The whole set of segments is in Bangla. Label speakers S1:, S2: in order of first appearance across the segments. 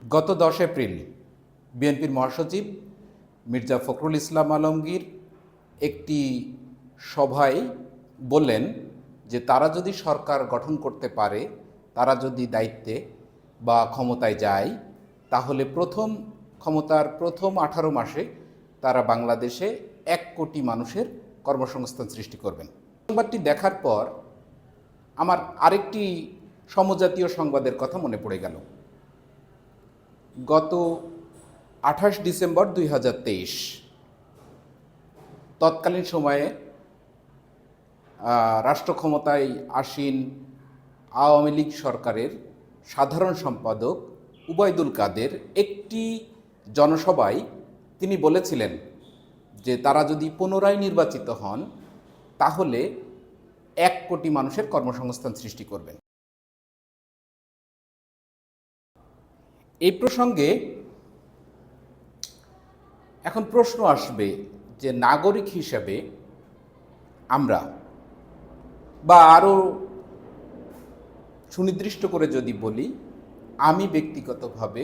S1: গত 10 এপ্রিল বিএনপির মহাসচিব মির্জা ফখরুল ইসলাম আলমগীর একটি সভায় বললেন যে তারা যদি সরকার গঠন করতে পারে, তারা যদি দায়িত্বে বা ক্ষমতায় যায়, তাহলে ক্ষমতার প্রথম 18 মাসে তারা বাংলাদেশে 1 কোটি মানুষের কর্মসংস্থান সৃষ্টি করবেন। সংবাদটি দেখার পর আমার আরেকটি সমজাতীয় সংবাদের কথা মনে পড়ে গেল। গত 28 ডিসেম্বর 2023 তৎকালীন সময়ে রাষ্ট্র ক্ষমতায় আসীন আওয়ামী লীগ সরকারের সাধারণ সম্পাদক উবাইদুল কাদের একটি জনসভায় তিনি বলেছিলেন যে তারা যদি পুনরায় নির্বাচিত হন তাহলে 1 কোটি মানুষের কর্মসংস্থান সৃষ্টি করবেন। এই প্রসঙ্গে এখন প্রশ্ন আসবে যে নাগরিক হিসেবে আমরা, বা আরও সুনির্দিষ্ট করে যদি বলি, আমি ব্যক্তিগতভাবে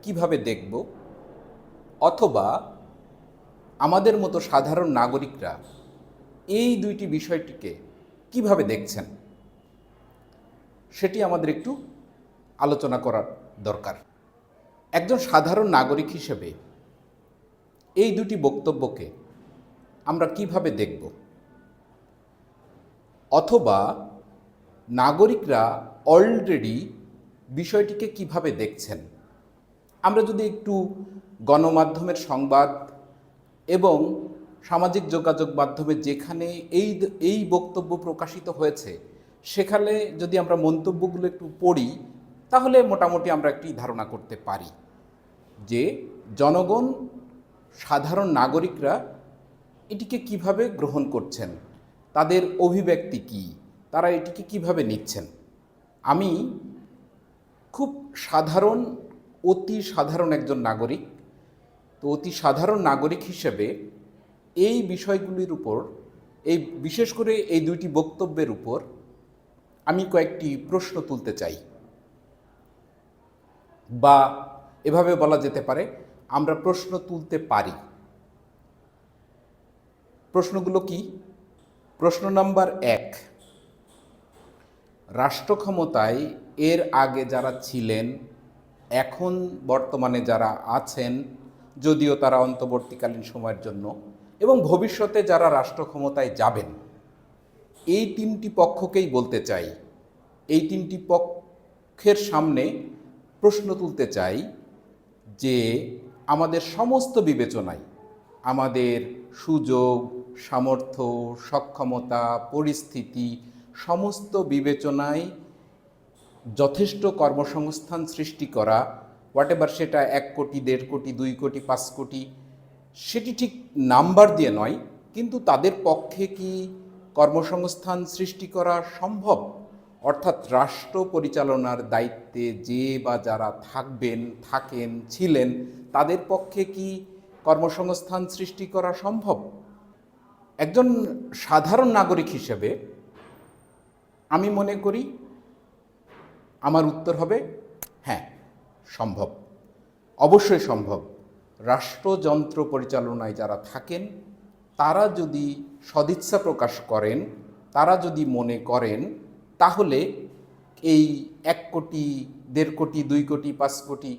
S1: কিভাবে দেখব, অথবা আমাদের মতো সাধারণ নাগরিকরা এই দুইটি বিষয়টিকে কিভাবে দেখছেন, সেটি আমাদের একটু আলোচনা করার দরকার। একজন সাধারণ নাগরিক হিসেবে এই দুটি বক্তব্যকে আমরা কিভাবে দেখব, অথবা নাগরিকরা অলরেডি বিষয়টিকে কিভাবে দেখছেন। আমরা যদি একটু গণমাধ্যমের সংবাদ এবং সামাজিক যোগাযোগ মাধ্যমে যেখানে এই বক্তব্য প্রকাশিত হয়েছে সেখানে যদি আমরা মন্তব্যগুলো একটু পড়ি, তাহলে মোটামুটি আমরা একটি ধারণা করতে পারি যে জনগণ, সাধারণ নাগরিকরা এটিকে কিভাবে গ্রহণ করছেন, তাদের অভিব্যক্তি কী, তারা এটিকে কিভাবে নিচ্ছেন। আমি খুব সাধারণ, অতি সাধারণ একজন নাগরিক। তো অতি সাধারণ নাগরিক হিসেবে এই বিষয়গুলির উপর, বিশেষ করে এই দুইটি বক্তব্যের উপর আমি কয়েকটি প্রশ্ন তুলতে চাই, বা এভাবে বলা যেতে পারে আমরা প্রশ্ন তুলতে পারি। প্রশ্নগুলো কি? প্রশ্ন নাম্বার 1, রাষ্ট্র ক্ষমতায় এর আগে যারা ছিলেন, এখন বর্তমানে যারা আছেন, যদিও তারা অন্তর্বর্তীকালীন সময়ের জন্য, এবং ভবিষ্যতে যারা রাষ্ট্র ক্ষমতায় যাবেন, এই 3টি পক্ষকেই বলতে চাই, এই 3টি পক্ষের সামনে প্রশ্ন তুলতে চাই যে আমাদের সমস্ত বিবেচনায়, আমাদের সুযোগ, সামর্থ্য, সক্ষমতা, পরিস্থিতি, সমস্ত বিবেচনায় যথেষ্ট কর্মসংস্থান সৃষ্টি করা, হোয়াটএভার, সেটা 1 কোটি, 1.5 কোটি, 2 কোটি, 5 কোটি, সেটি ঠিক নাম্বার দিয়ে নয়, কিন্তু তাদের পক্ষে কি কর্মসংস্থান সৃষ্টি করা সম্ভব? অর্থাৎ রাষ্ট্র পরিচালনার দায়িত্বে যে বা যারা থাকেন, ছিলেন, তাদের পক্ষে কি কর্মসংস্থান সৃষ্টি করা সম্ভব? একজন সাধারণ নাগরিক হিসেবে আমি মনে করি আমার উত্তর হবে হ্যাঁ, সম্ভব, অবশ্যই সম্ভব। রাষ্ট্রযন্ত্র পরিচালনায় যারা থাকেন তারা যদি সদিচ্ছা প্রকাশ করেন, তারা যদি মনে করেন, তাহলে এই 1 কোটি, 1.5 কোটি, 2 কোটি, 5 কোটি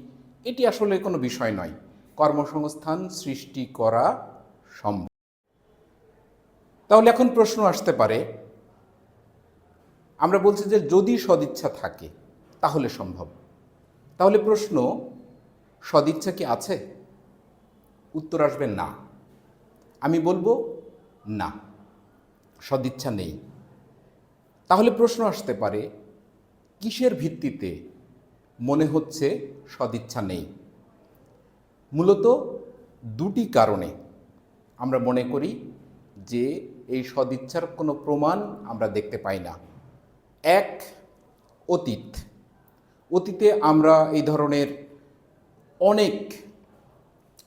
S1: এটি আসলে কোনো বিষয় নয়, কর্মসংস্থান সৃষ্টি করা সম্ভব। তাহলে এখন প্রশ্ন আসতে পারে, আমরা বলছি যে যদি সদিচ্ছা থাকে তাহলে সম্ভব। তাহলে প্রশ্ন, সদিচ্ছা কি আছে? উত্তর আসবে না। আমি বলবো না, সদিচ্ছা নেই। তাহলে প্রশ্ন আসতে পারে, কিসের ভিত্তিতে মনে হচ্ছে সদিচ্ছা নেই? মূলত 2টি কারণে আমরা মনে করি যে এই সদিচ্ছার কোনো প্রমাণ আমরা দেখতে পাই না। 1, অতীতে আমরা এই ধরনের অনেক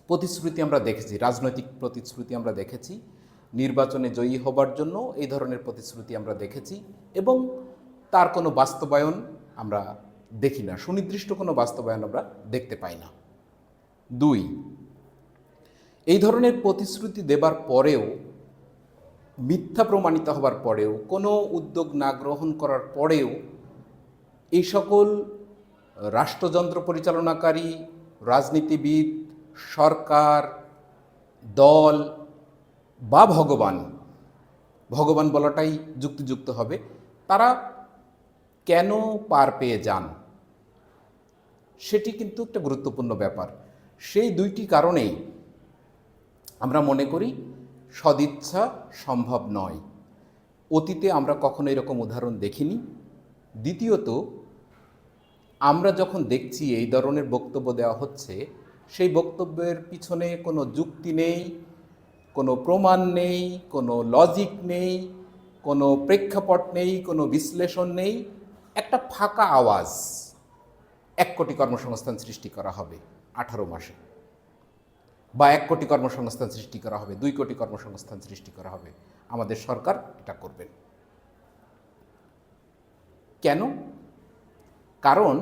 S1: প্রতিশ্রুতি আমরা দেখেছি, রাজনৈতিক প্রতিশ্রুতি আমরা দেখেছি, নির্বাচনে জয়ী হবার জন্য এই ধরনের প্রতিশ্রুতি আমরা দেখেছি, এবং তার কোনো বাস্তবায়ন আমরা দেখি না, সুনির্দিষ্ট কোনো বাস্তবায়ন আমরা দেখতে পাই না। 2, এই ধরনের প্রতিশ্রুতি দেবার পরেও, মিথ্যা প্রমাণিত হবার পরেও, কোনো উদ্যোগ না গ্রহণ করার পরেও এই সকল রাষ্ট্রযন্ত্র পরিচালনাকারী, রাজনীতিবিদ, সরকার, দল বা ভগবান বলাটাই যুক্তিযুক্ত হবে, তারা কেন পার পেয়ে যান সেটি কিন্তু একটা গুরুত্বপূর্ণ ব্যাপার। সেই 2টি কারণেই আমরা মনে করি সদিচ্ছা সম্ভব নয়। অতীতে আমরা কখনো এরকম উদাহরণ দেখিনি। দ্বিতীয়ত, আমরা যখন দেখছি এই ধরনের বক্তব্য দেওয়া হচ্ছে, সেই বক্তব্যের পিছনে কোনো যুক্তি নেই, কোনো প্রমাণ নেই, কোনো লজিক নেই, কোনো প্রেক্ষাপট নেই, কোনো বিশ্লেষণ নেই, একটা ফাঁকা আওয়াজ। 1 কোটি কর্মসংস্থান সৃষ্টি করা হবে 18 মাসে, বা 1 কোটি কর্মসংস্থান সৃষ্টি করা হবে, 2 কোটি কর্মসংস্থান সৃষ্টি করা হবে, আমাদের সরকার এটা করবেন। কেন? কারণ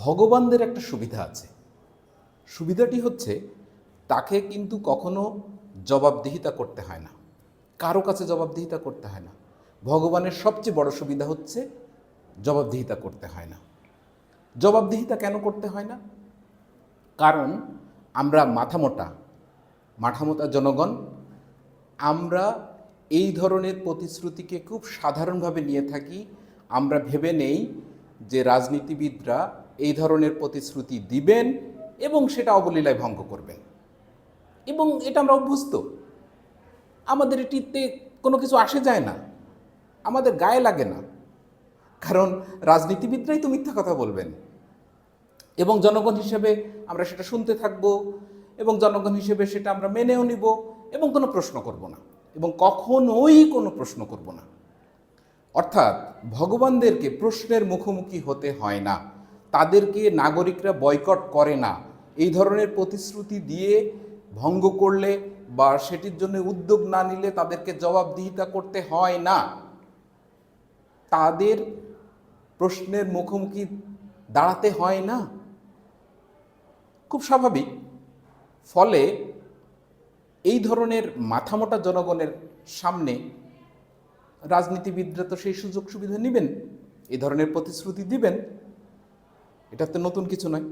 S1: ভগবানদের একটা সুবিধা আছে। সুবিধাটি হচ্ছে, তাকে কিন্তু কখনো জবাবদিহিতা করতে হয় না, কারো কাছে জবাবদিহিতা করতে হয় না। ভগবানের সবচেয়ে বড় সুবিধা হচ্ছে জবাবদিহিতা করতে হয় না। জবাবদিহিতা কেন করতে হয় না? কারণ আমরা মাথামোটা জনগণ, আমরা এই ধরনের প্রতিশ্রুতিকে খুব সাধারণভাবে নিয়ে থাকি। আমরা ভেবে নেই যে রাজনীতিবিদরা এই ধরনের প্রতিশ্রুতি দিবেন এবং সেটা অবলীলায় ভঙ্গ করবেন, এবং এটা আমরা অভ্যস্ত। আমাদের এটিতে কোনো কিছু আসে যায় না, আমাদের গায়ে লাগে না, কারণ রাজনীতিবিদরাই তো মিথ্যা কথা বলবেন, এবং জনগণ হিসেবে আমরা সেটা শুনতে থাকব, এবং জনগণ হিসেবে সেটা আমরা মেনেও নিব, এবং কোনো প্রশ্ন করব না, এবং কখনোই কোনো প্রশ্ন করব না। অর্থাৎ ভগবানদেরকে প্রশ্নের মুখোমুখি হতে হয় না, তাদেরকে নাগরিকরা বয়কট করে না। এই ধরনের প্রতিশ্রুতি দিয়ে ভঙ্গ করলে বা সেটির জন্য উদ্যোগ না নিলে তাদেরকে জবাবদিহিতা করতে হয় না, তাদের প্রশ্নের মুখোমুখি দাঁড়াতে হয় না। খুব স্বাভাবিক। ফলে এই ধরনের মাথামোটা জনগণের সামনে রাজনীতিবিদরা তো সেই সুযোগ সুবিধা নেবেন, এই ধরনের প্রতিশ্রুতি দিবেন, এটা তো নতুন কিছু নয়।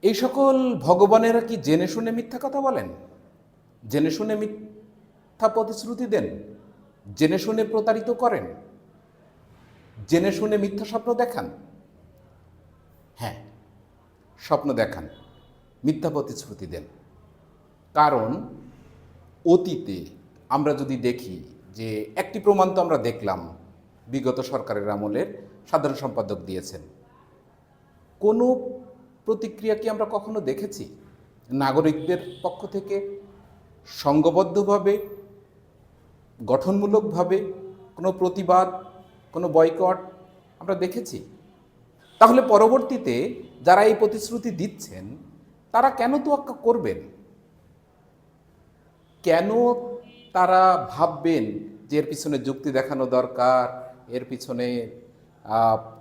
S1: এই সকল ভগবানেরা কি জেনে শুনে মিথ্যা কথা বলেন? জেনে শুনে মিথ্যা প্রতিশ্রুতি দেন? জেনে শুনে প্রতারিত করেন? জেনে শুনে মিথ্যা স্বপ্ন দেখান? হ্যাঁ, স্বপ্ন দেখান, মিথ্যা প্রতিশ্রুতি দেন। কারণ অতীতে আমরা যদি দেখি যে একটি প্রমাণ তো আমরা দেখলাম, বিগত সরকারের আমলের সাধারণ সম্পাদক দিয়েছেন, কোনো প্রতিক্রিয়া কি আমরা কখনো দেখেছি নাগরিকদের পক্ষ থেকে সংঘবদ্ধভাবে, গঠনমূলকভাবে কোনো প্রতিবাদ, কোনো বয়কট আমরা দেখেছি? তাহলে পরবর্তীতে যারা এই প্রতিশ্রুতি দিচ্ছেন তারা কেন তোয়াক্কা করবেন? কেন তারা ভাববেন যে এর পিছনে যুক্তি দেখানো দরকার, এর পিছনে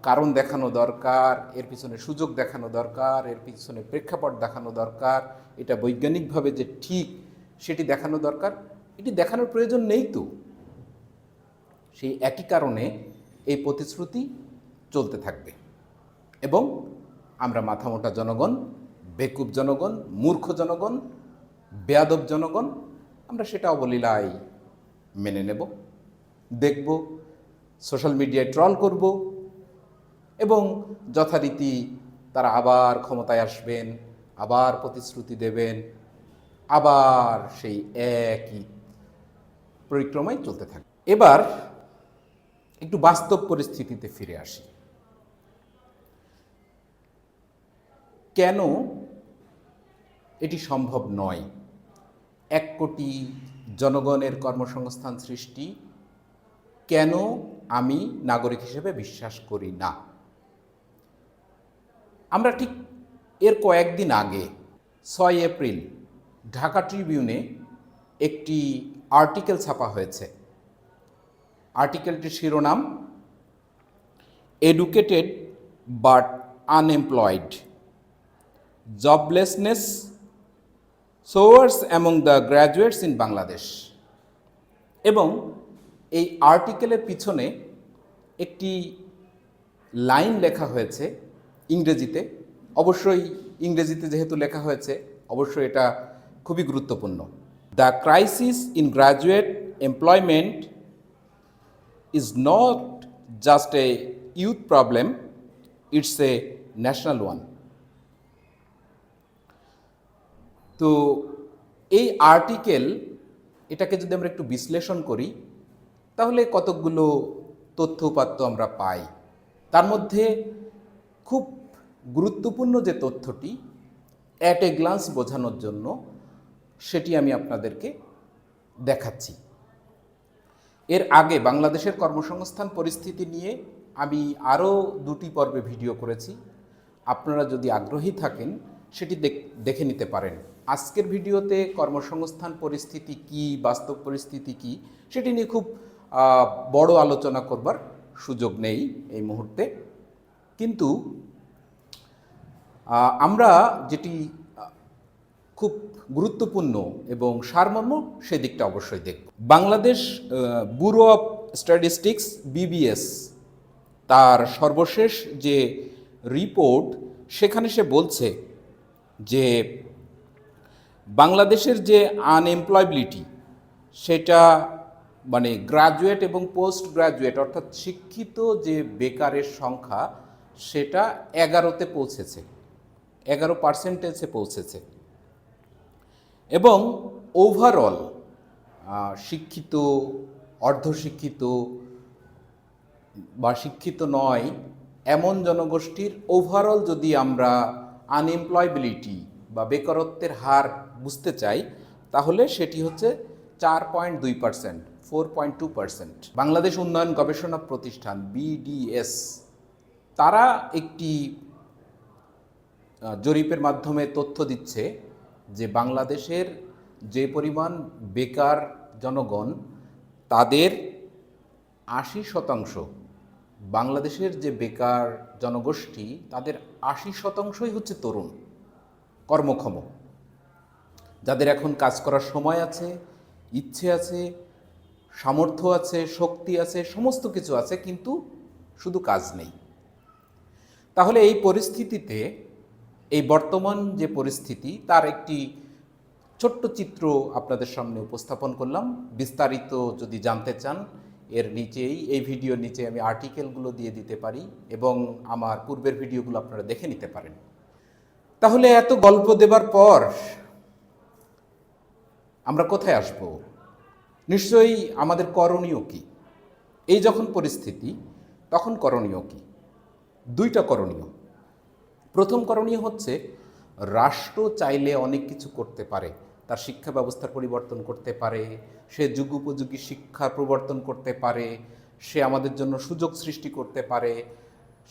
S1: কারণ দেখানো দরকার, এর পিছনে সুযোগ দেখানো দরকার, এর পিছনে প্রেক্ষাপট দেখানো দরকার, এটা বৈজ্ঞানিকভাবে যে ঠিক সেটি দেখানো দরকার? এটি দেখানোর প্রয়োজন নেই তো। সেই একই কারণে এই প্রতিশ্রুতি চলতে থাকবে, এবং আমরা মাথামোটা জনগণ, বেকুব জনগণ, মূর্খ জনগণ, বেয়াদব জনগণ, আমরা সেটা অবলীলায় মেনে নেব, দেখব, সোশ্যাল মিডিয়ায় ট্রল করব, এবং যথারীতি তারা আবার ক্ষমতায় আসবেন, আবার প্রতিশ্রুতি দেবেন, আবার সেই একই পরিক্রমায় চলতে থাকে। এবার একটু বাস্তব পরিস্থিতিতে ফিরে আসি। কেন এটি সম্ভব নয়? 1 কোটি জনগণের কর্মসংস্থান সৃষ্টি কেন আমি নাগরিক হিসেবে বিশ্বাস করি না? আমরা ঠিক এর কয়েকদিন আগে 6 এপ্রিল ঢাকা ট্রিবিউনে একটি আর্টিকেল ছাপা হয়েছে। আর্টিকেলটির শিরোনাম, educated but unemployed, joblessness soars among the graduates in Bangladesh। এবং এই আর্টিকেলের পিছনে একটি লাইন লেখা হয়েছে ইংরেজিতে। অবশ্যই ইংরেজিতে যেহেতু লেখা হয়েছে, অবশ্যই এটা খুবই গুরুত্বপূর্ণ। The crisis in graduate employment is not just a youth problem, it's a national one। তো এই আর্টিকেল এটাকে যদি আমরা একটু বিশ্লেষণ করি তাহলে কতকগুলো তথ্য উপাত্ত আমরা পাই। তার মধ্যে খুব গুরুত্বপূর্ণ যে তথ্যটি অ্যাট এ গ্লান্স বোঝানোর জন্য সেটি আমি আপনাদেরকে দেখাচ্ছি। এর আগে বাংলাদেশের কর্মসংস্থান পরিস্থিতি নিয়ে আমি আরও 2টি পর্বে ভিডিও করেছি। আপনারা যদি আগ্রহী থাকেন সেটি দেখে নিতে পারেন। আজকের ভিডিওতে কর্মসংস্থান পরিস্থিতি কি, বাস্তব পরিস্থিতি কি, সেটি নিয়ে খুব বড় আলোচনা করবার সুযোগ নেই এই মুহূর্তে। কিন্তু আমরা যেটি খুব গুরুত্বপূর্ণ এবং সারমর্ম সেদিকটা অবশ্যই দেখব। Bangladesh bureau of statistics BBS তার সর্বশেষ যে রিপোর্ট সেখানে সে বলছে যে বাংলাদেশের যে আনএমপ্লয়াবিলিটি সেটা মানে গ্রাজুয়েট এবং পোস্ট গ্রাজুয়েট অর্থাৎ শিক্ষিত যে বেকারের সংখ্যা সেটা 11তে পৌঁছেছে, 11% পৌঁছেছে। এবং ওভারঅল শিক্ষিত, অর্ধশিক্ষিত বা শিক্ষিত নয় এমন জনগোষ্ঠীর ওভারঅল যদি আমরা আনএমপ্লয়াবিলিটি বা বেকারত্বের হার বুঝতে চাই তাহলে সেটি হচ্ছে 4.2%, 4.2%। বাংলাদেশ উন্নয়ন গবেষণা প্রতিষ্ঠান BDS তারা একটি জরিপের মাধ্যমে তথ্য দিচ্ছে যে বাংলাদেশের যে পরিমাণ বেকার জনগণ তাদের 80%, বাংলাদেশের যে বেকার জনগোষ্ঠী তাদের 80%ই হচ্ছে তরুণ, কর্মক্ষম, যাদের এখন কাজ করার সময় আছে, ইচ্ছে আছে, সামর্থ্য আছে, শক্তি আছে, সমস্ত কিছু আছে, কিন্তু শুধু কাজ নেই। তাহলে এই পরিস্থিতিতে, এই বর্তমান যে পরিস্থিতি তার একটি ছোট্ট চিত্র আপনাদের সামনে উপস্থাপন করলাম। বিস্তারিত যদি জানতে চান এর নিচেই, এই ভিডিওর নিচে আমি আর্টিকেলগুলো দিয়ে দিতে পারি এবং আমার পূর্বের ভিডিওগুলো আপনারা দেখে নিতে পারেন। তাহলে এত গল্প দেবার পর আমরা কোথায় আসব? নিশ্চয়ই আমাদের করণীয় কি? এই যখন পরিস্থিতি তখন করণীয় কি? 2টা করণীয়। প্রথম করণীয় হচ্ছে রাষ্ট্র চাইলে অনেক কিছু করতে পারে। তার শিক্ষা ব্যবস্থার পরিবর্তন করতে পারে, সে যুগোপযোগী শিক্ষার প্রবর্তন করতে পারে, সে আমাদের জন্য সুযোগ সৃষ্টি করতে পারে,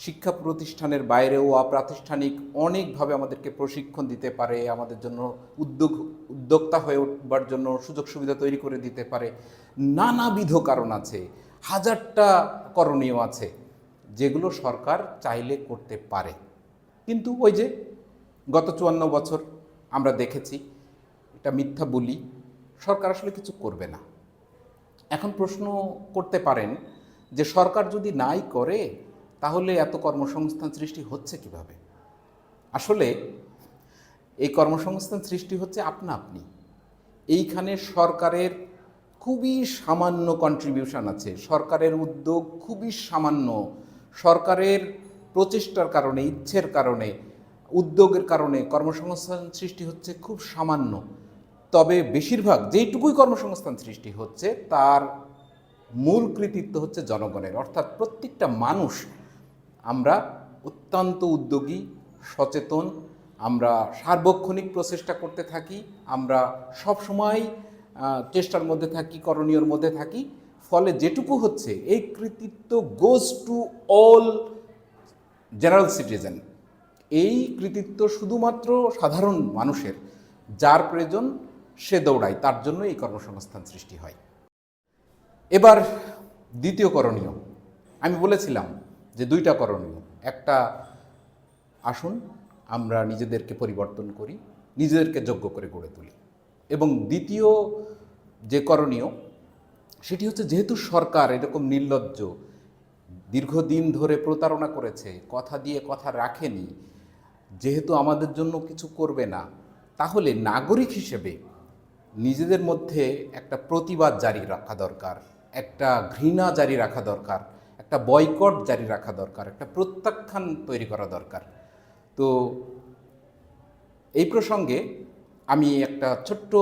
S1: শিক্ষা প্রতিষ্ঠানের বাইরেও অপ্রাতিষ্ঠানিক অনেকভাবে আমাদেরকে প্রশিক্ষণ দিতে পারে, আমাদের জন্য উদ্যোক্তা হয়ে উঠবার জন্য সুযোগ সুবিধা তৈরি করে দিতে পারে। নানাবিধ কারণ আছে, হাজারটা করণীয় আছে যেগুলো সরকার চাইলে করতে পারে। কিন্তু ওই যে গত 54 বছর আমরা দেখেছি, এটা মিথ্যা বলি, সরকার আসলে কিছু করবে না। এখন প্রশ্ন করতে পারেন যে সরকার যদি নাই করে তাহলে এত কর্মসংস্থান সৃষ্টি হচ্ছে কিভাবে? আসলে এই কর্মসংস্থান সৃষ্টি হচ্ছে আপনি। এইখানে সরকারের খুবই সামান্য কন্ট্রিবিউশন আছে, সরকারের উদ্যোগ খুবই সামান্য, সরকারের প্রচেষ্টার কারণে, ইচ্ছের কারণে, উদ্যোগের কারণে কর্মসংস্থান সৃষ্টি হচ্ছে খুব সামান্য। তবে বেশিরভাগ যেইটুকুই কর্মসংস্থান সৃষ্টি হচ্ছে তার মূল কৃতিত্ব হচ্ছে জনগণের, অর্থাৎ প্রত্যেকটা মানুষ আমরা অত্যন্ত উদ্যোগী, সচেতন, আমরা সার্বক্ষণিক প্রচেষ্টা করতে থাকি, আমরা সবসময় চেষ্টার মধ্যে থাকি, করণীয়র মধ্যে থাকি। ফলে যেটুকু হচ্ছে এই কৃতিত্ব goes to all general citizen. এই কৃতিত্ব শুধুমাত্র সাধারণ মানুষের, যার প্রয়োজন সে দৌড়ায়, তার জন্য এই কর্মসংস্থান সৃষ্টি হয়। এবার দ্বিতীয় করণীয়, আমি বলেছিলাম যে দুইটা করণীয়, একটা আসুন আমরা নিজেদেরকে পরিবর্তন করি, নিজেদেরকে যোগ্য করে গড়ে তুলি, এবং দ্বিতীয় যে করণীয় সেটি হচ্ছে যেহেতু সরকার এরকম নির্লজ্জ, দীর্ঘদিন ধরে প্রতারণা করেছে, কথা দিয়ে কথা রাখেনি, যেহেতু আমাদের জন্য কিছু করবে না, তাহলে নাগরিক হিসেবে নিজেদের মধ্যে একটা প্রতিবাদ জারি রাখা দরকার, একটা ঘৃণা জারি রাখা দরকার, একটা বয়কট জারি রাখা দরকার, একটা প্রত্যাখ্যান তৈরি করা দরকার। তো এই প্রসঙ্গে আমি একটা ছোট্ট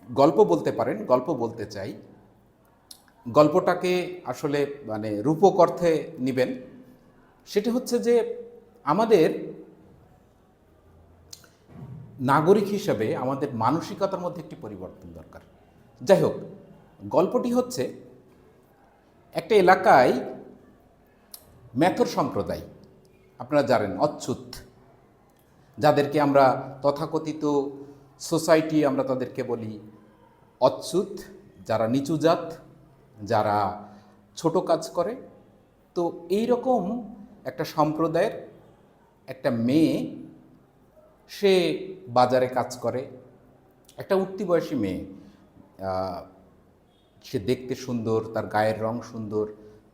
S1: গল্প বলতে পারেন, গল্প বলতে চাই। গল্পটাকে আসলে মানে রূপক অর্থে নেবেন। সেটা হচ্ছে যে আমাদের নাগরিক হিসেবে আমাদের মানসিকতার মধ্যে একটি পরিবর্তন দরকার। যাই হোক, গল্পটি হচ্ছে একটা এলাকায় মেথর সম্প্রদায়, আপনারা জানেন অচ্যুত, যাদেরকে আমরা তথাকথিত সোসাইটি আমরা তাদেরকে বলি অচ্যুত, যারা নিচু জাত, যারা ছোট কাজ করে। তো এই রকম একটা সম্প্রদায়ের একটা মেয়ে, সে বাজারে কাজ করে, একটা উঠতি বয়সী মেয়ে, সে দেখতে সুন্দর, তার গায়ের রং সুন্দর,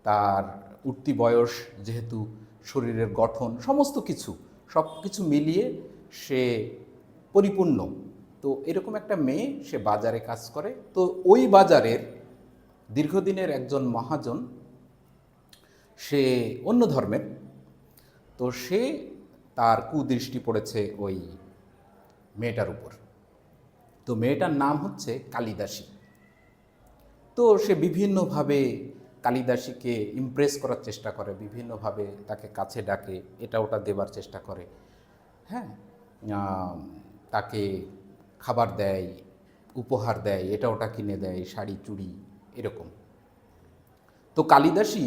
S1: তার উঠতি বয়স যেহেতু, শরীরের গঠন সমস্ত কিছু, সব কিছু মিলিয়ে সে পরিপূর্ণ। তো এরকম একটা মেয়ে, সে বাজারে কাজ করে। তো ওই বাজারের দীর্ঘদিনের একজন মহাজন, সে অন্য ধর্মের, তো সে তার কুদৃষ্টি পড়েছে ওই মেয়েটার উপর। তো মেয়েটার নাম হচ্ছে কালিদাসী। তো সে বিভিন্নভাবে কালিদাসীকে ইমপ্রেস করার চেষ্টা করে, বিভিন্নভাবে তাকে কাছে ডাকে, এটা ওটা দেবার চেষ্টা করে, হ্যাঁ, তাকে খাবার দেয়, উপহার দেয়, এটা ওটা কিনে দেয়, শাড়ি চুড়ি এরকম। তো কালিদাসী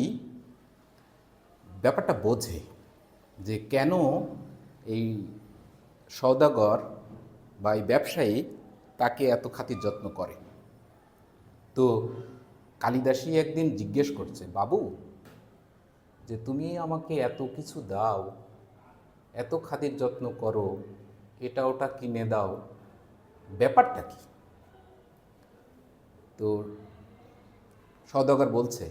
S1: ব্যাপারটা বোঝে যে কেন এই সওদাগর বা এই ব্যবসায়ী তাকে এত খাতির যত্ন করে। তো কালিদাসী একদিন জিজ্ঞেস করছে, বাবু, যে তুমি আমাকে এত কিছু দাও, এত খাতির যত্ন করো, এটা ওটা কিনে দাও, ব্যাপারটা কি? তো সওদাগর বলছে,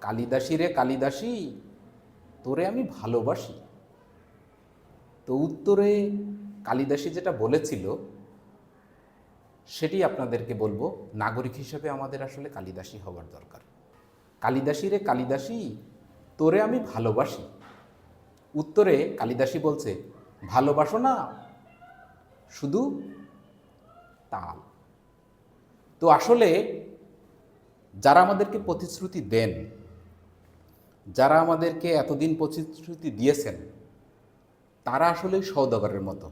S1: কালিদাসী রে কালিদাসী, তোরে আমি ভালোবাসি। তো উত্তরে কালিদাসী যেটা বলেছিল সেটি আপনাদেরকে বলবো, নাগরিক হিসেবে আমাদের আসলে কালিদাসী হওয়ার দরকার। কালিদাসী রে কালিদাসী, তোরে আমি ভালোবাসি। উত্তরে কালিদাসী বলছে, ভালোবাসো না, শুধু তাল। তো আসলে যারা আমাদেরকে প্রতিশ্রুতি দেন, যারা আমাদেরকে এতদিন প্রতিশ্রুতি দিয়েছেন, তারা আসলে সওদাগরের মতো,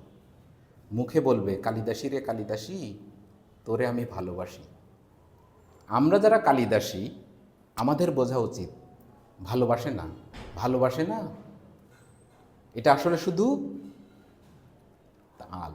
S1: মুখে বলবে কালিদাসী রে কালিদাসী, তোরে আমি ভালোবাসি। আমরা যারা কালিদাসী, আমাদের বোঝা উচিত ভালোবাসে না, ভালোবাসে না, এটা আসলে শুধু তাল।